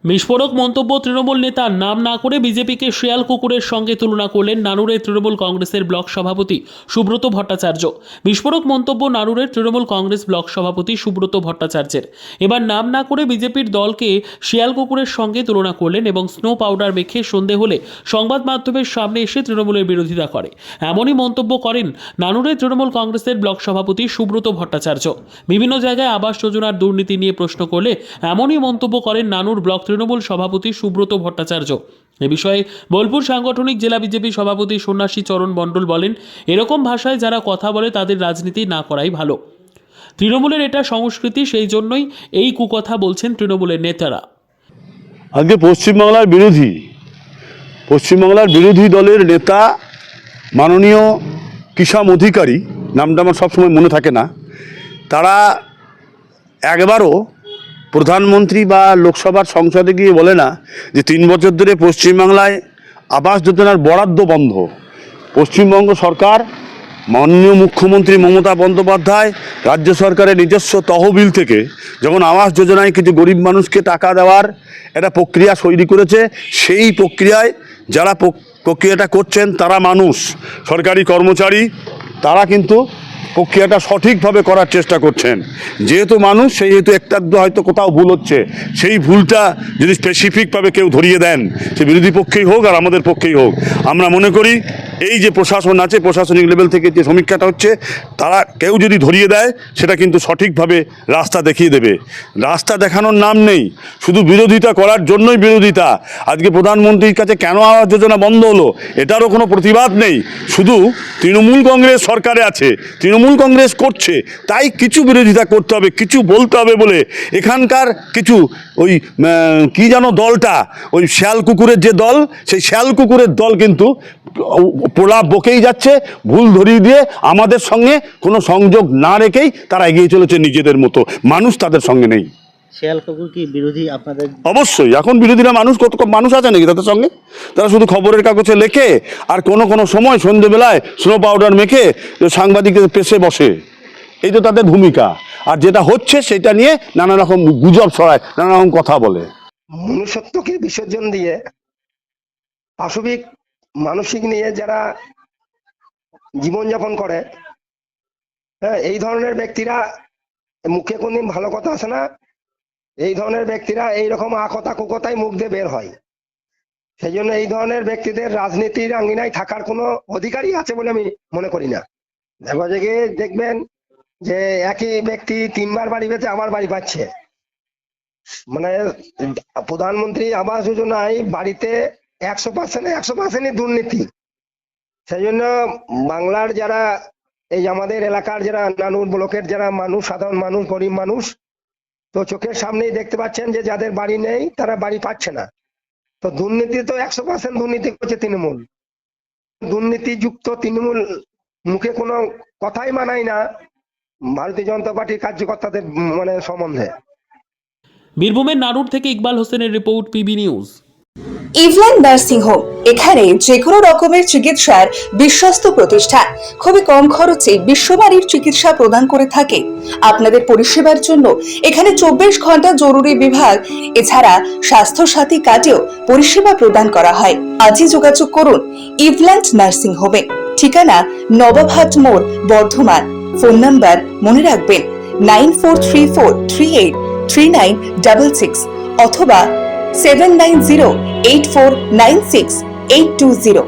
বিস্ফোরক মন্তব্য তৃণমূল নেতার নাম না করে বিজেপিকে শেয়াল কুকুরের সঙ্গে তুলনা করলেন নানুরের তৃণমূল কংগ্রেসের ব্লক সভাপতি সুব্রত ভট্টাচার্য। বিস্ফোরক মন্তব্য নানুরের তৃণমূল কংগ্রেস ব্লক সভাপতি সুব্রত ভট্টাচার্যের। এবার নাম না করে বিজেপির দলকে শেয়াল কুকুরের সঙ্গে তুলনা করলেন এবং স্নো পাউডার মেখে সন্ধে হলে সংবাদ মাধ্যমের সামনে এসে তৃণমূলের বিরোধিতা করে, এমনই মন্তব্য করেন নানুরের তৃণমূল কংগ্রেসের ব্লক সভাপতি সুব্রত ভট্টাচার্য। বিভিন্ন জায়গায় আবাস যোজনার দুর্নীতি নিয়ে প্রশ্ন করলে এমনই মন্তব্য করেন নানুর ব্লক তৃণমূল সভাপতি সুব্রত ভট্টাচার্য। এ বিষয়ে বোলপুর সাংগঠনিক জেলা বিজেপি সভাপতি সন্ন্যাসী চরণ মণ্ডল বলেন, এরকম ভাষায় যারা কথা বলে তাদের রাজনীতি না করাই ভালো। তৃণমূলের এটা সংস্কৃতি, সেই জন্যই এই কুকথা বলছেন তৃণমূলের নেতারা। আজকে পশ্চিমবাংলার বিরোধী দলের নেতা মাননীয় কিষাম অধিকারী, নামটা আমার সবসময় মনে থাকে না, তারা একবারও প্রধানমন্ত্রী বা লোকসভার সংসদে গিয়ে বলে না যে 3 বছর ধরে পশ্চিমবাংলায় আবাস যোজনার বরাদ্দ বন্ধ। পশ্চিমবঙ্গ সরকার, মাননীয় মুখ্যমন্ত্রী মমতা বন্দ্যোপাধ্যায় রাজ্য সরকারের নিজস্ব তহবিল থেকে যখন আবাস যোজনায় কিছু গরিব মানুষকে টাকা দেওয়ার একটা প্রক্রিয়া তৈরি করেছে, সেই প্রক্রিয়ায় যারা প্রক্রিয়াটা করছেন তারা মানুষ, সরকারি কর্মচারী, তারা কিন্তু প্রক্রিয়াটা সঠিকভাবে করার চেষ্টা করছেন। যেহেতু মানুষ, সেই হেতু একটা হয়তো কোথাও ভুল হচ্ছে, সেই ভুলটা যদি স্পেসিফিকভাবে কেউ ধরিয়ে দেন, সে বিরোধী পক্ষেই হোক আর আমাদের পক্ষেই হোক, আমরা মনে করি এই যে প্রশাসন আছে, প্রশাসনিক লেভেল থেকে যে সমীক্ষাটা হচ্ছে, তারা কেউ যদি ধরিয়ে দেয় সেটা কিন্তু সঠিকভাবে রাস্তা দেখিয়ে দেবে। রাস্তা দেখানোর নাম নেই, শুধু বিরোধিতা করার জন্যই বিরোধিতা। আজকে প্রধানমন্ত্রীর কাছে কেন আবাস যোজনা বন্ধ হলো এটারও কোনো প্রতিবাদ নেই, শুধু তৃণমূল কংগ্রেস সরকারে আছে, তৃণমূল কংগ্রেস করছে, তাই কিছু বিরোধিতা করতে হবে, কিছু বলতে হবে বলে এখানকার কিছু ওই কি যেন দলটা, ওই শেয়াল কুকুরের যে দল, সেই শেয়াল কুকুরের দল কিন্তু প্রলাপ বকেই যাচ্ছে, ভুল ধরিয়ে দিয়ে আমাদের সঙ্গে কোনো সংযোগ না রেখেই তারা এগিয়ে চলেছে নিজেদের মতো। মানুষ তাদের সঙ্গে নেই। শেয়াল কুকুর কি বিরোধী আপনাদের? অবশ্যই, এখন বিরোধীরা মানুষ, কত মানুষ আছে নাকি তাদের সঙ্গে? তারা শুধু খবরের কাগজে লেখে আর কোনো সময় সন্ধ্যেবেলায় স্নো পাউডার মেখে সাংবাদিকদের পেশে বসে, এই তো তাদের ভূমিকা। আর যেটা হচ্ছে সেটা নিয়ে নানা রকম গুজব ছড়ায়, নানা রকম কথা বলে। মনুষ্যত্বকে বিসর্জন দিয়ে পাশবিক মানসিক নিয়ে যারা জীবনযাপন করে, হ্যাঁ, এই ধরনের ব্যক্তিরা, মুখে কোনদিন ভালো কথা আসে না, এই ধরনের ব্যক্তিরা এইরকম আকথা কুকথায় মুখ দিয়ে বের হয়। সেই জন্য এই ধরনের ব্যক্তিদের রাজনীতির আঙ্গিনায় থাকার কোনো অধিকারই আছে বলে আমি মনে করি না। দেখবেন যে একই ব্যক্তি 3 বার বাড়ি পেয়েছে, আবার বাড়ি পাচ্ছে। মানে প্রধানমন্ত্রী আবাস যোজনায় বাড়িতে 100% দুর্নীতি। সেই জন্য বাংলার যারা, এই আমাদের এলাকার যারা নানুর ব্লকের যারা মানুষ, সাধারণ মানুষ, গরিব মানুষ, তো চোখের সামনেই দেখতে পাচ্ছেন যে যাদের বাড়ি নেই তারা বাড়ি পাচ্ছে না। তো দুর্নীতি তো 100% দুর্নীতি করছে তৃণমূল। দুর্নীতিযুক্ত তৃণমূল মুখে কোনো কথাই মানায় না ভারতীয় জনতা পার্টির কার্যকর্তাদের সম্বন্ধে। বীরভূমের নানুর থেকে ইকবাল হোসেনের রিপোর্ট, পিবি নিউজ। ইভল্যান্ড নার্সিং হোম, এখানে যে কোনো রকমের চিকিৎসার বিশ্বস্ত প্রতিষ্ঠান, খুবই কম খরচে বিশ্বমানের চিকিৎসা প্রদান করে থাকে। আপনাদের পরিষেবার জন্য এখানে 24 ঘন্টা জরুরি বিভাগ, এছাড়া স্বাস্থ্য সাথী কার্ডেও পরিষেবা প্রদান করা হয়। আজই যোগাযোগ করুন ইভল্যান্ড নার্সিং হোমে। ঠিকানা নবাবহাট মোড়, বর্ধমান। ফোন নাম্বার মনে রাখবেন 9434383966 অথবা 7908496820।